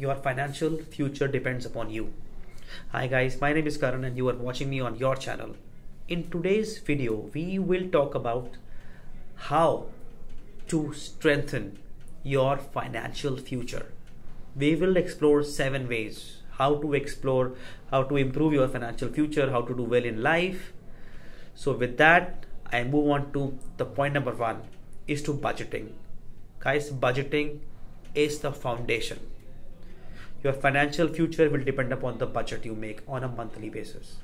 Your financial future depends upon you. Hi guys, my name is Karan and you are watching me on your channel. In today's video, we will talk about how to strengthen your financial future. We will explore 7 ways how to improve your financial future, how to do well in life. So with that, I move on to the point number 1 is to budgeting. Guys, budgeting is the foundation. Your financial future will depend upon the budget you make on a monthly basis.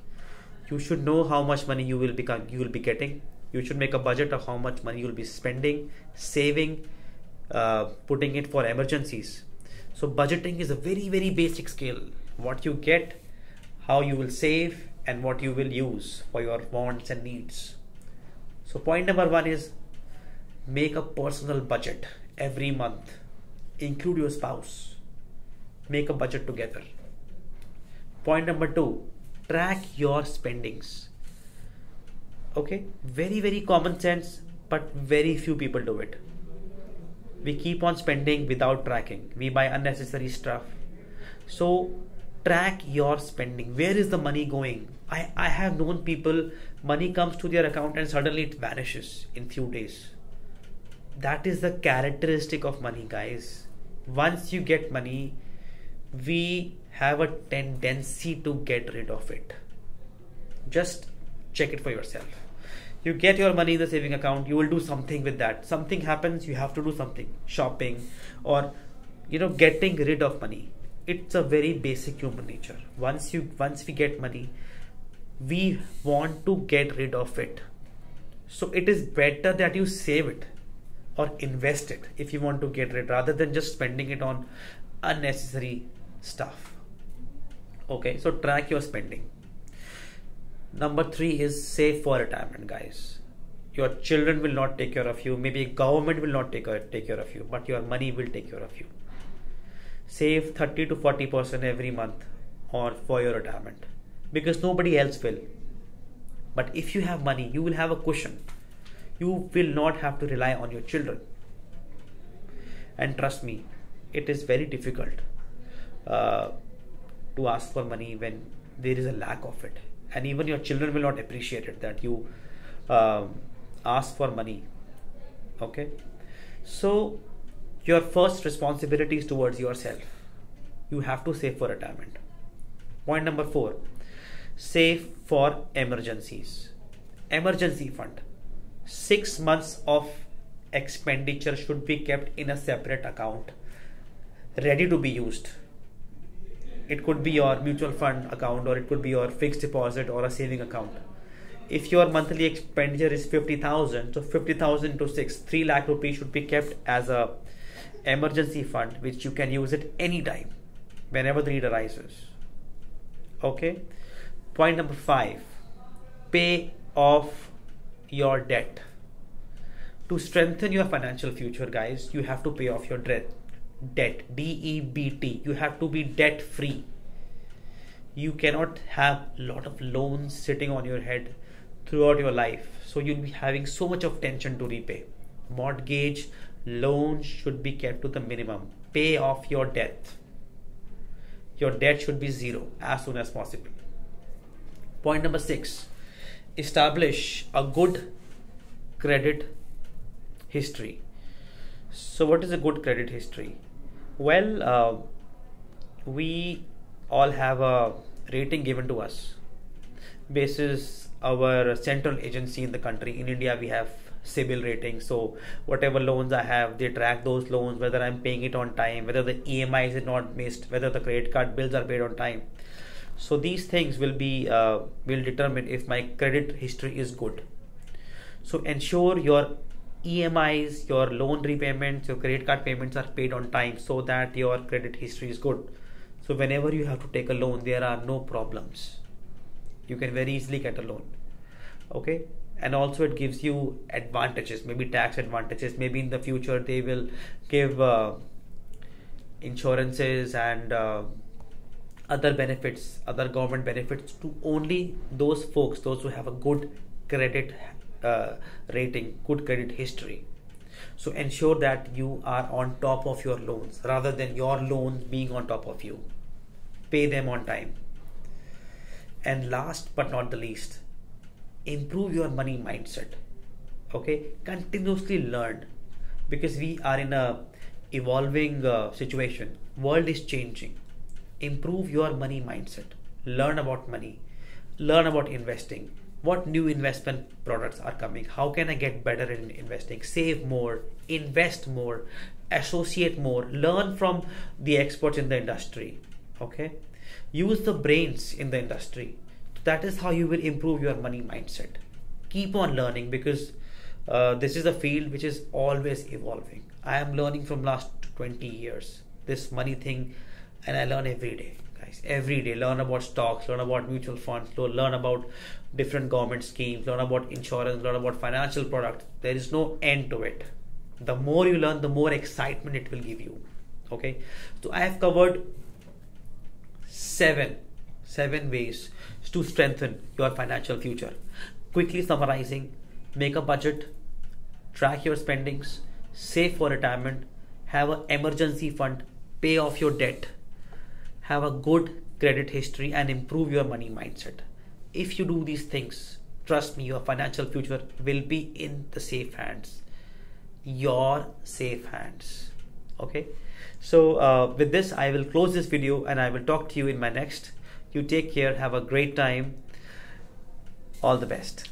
You should know how much money you will be getting. You should make a budget of how much money you will be spending, saving, putting it for emergencies. So budgeting is a very, very basic skill. What you get, how you will save, and what you will use for your wants and needs. So point number 1 is make a personal budget every month. Include your spouse. Make a budget together. Point number 2, track your spendings. Okay, very, very common sense, but very few people do it. We keep on spending without tracking. We buy unnecessary stuff. So track your spending. Where is the money going? I have known people, money comes to their account and suddenly it vanishes in few days. That is the characteristic of money, guys. Once you get money, we have a tendency to get rid of it. Just check it for yourself. You get your money in the saving account, you will do something with that. Something happens, you have to do something. Shopping or getting rid of money. It's a very basic human nature. Once we get money, we want to get rid of it. So it is better that you save it or invest it if you want to get rid, rather than just spending it on unnecessary stuff. Okay, so track your spending. Number 3 is save for retirement, guys. Your children will not take care of you. Maybe government will not take care of you, but your money will take care of you. Save 30 to 40% every month or for your retirement, because nobody else will. But if you have money, you will have a cushion. You will not have to rely on your children. And trust me, it is very difficult to ask for money when there is a lack of it. And even your children will not appreciate it that you ask for money. Okay, so your first responsibility is towards yourself. You have to save for retirement. Point number 4, save for emergencies. Emergency fund. 6 months of expenditure should be kept in a separate account, ready to be used. It could be your mutual fund account, or it could be your fixed deposit or a saving account. If your monthly expenditure is 50,000, so 50,000 to 3 lakh rupees should be kept as a emergency fund, which you can use it anytime, whenever the need arises. Okay. Point number 5, pay off your debt. To strengthen your financial future, guys, you have to pay off your debt. DEBT. You have to be debt free. You cannot have a lot of loans sitting on your head throughout your life, so you'll be having so much of tension to repay. Mortgage loans should be kept to the minimum. Pay off your debt. Your debt should be 0 as soon as possible. Point number 6, establish a good credit history. So what is a good credit history? Well, we all have a rating given to us basis our central agency in the country. In India, we have CIBIL rating. So whatever loans I have, they track those loans, whether I'm paying it on time, whether the EMIs is not missed, whether the credit card bills are paid on time. So these things will determine if my credit history is good. So ensure your EMIs, your loan repayments, your credit card payments are paid on time, so that your credit history is good. So whenever you have to take a loan, there are no problems. You can very easily get a loan. Okay. And also it gives you advantages, maybe tax advantages. Maybe in the future they will give insurances and other benefits, other government benefits to only those folks, those who have a good credit rating, good credit history. So ensure that you are on top of your loans rather than your loans being on top of you. Pay them on time. And last but not the least, improve your money mindset. Okay, continuously learn, because we are in a evolving situation. World is changing. Improve your money mindset. Learn about money. Learn about investing. What new investment products are coming? How can I get better in investing? Save more, invest more, associate more, learn from the experts in the industry. Okay, use the brains in the industry. That is how you will improve your money mindset. Keep on learning, because this is a field which is always evolving. I am learning from last 20 years this money thing, and I learn every day, guys. Every day, learn about stocks, learn about mutual funds, learn about different government schemes, learn about insurance, learn about financial products. There is no end to it. The more you learn, the more excitement it will give you. Okay, so I have covered seven ways to strengthen your financial future. Quickly summarizing: make a budget, track your spendings, save for retirement, have an emergency fund, pay off your debt, have a good credit history, and improve your money mindset. If you do these things, trust me, your financial future will be in the safe hands. Your safe hands. Okay, so with this I will close this video, and I will talk to you in my next. You take care, have a great time. All the best.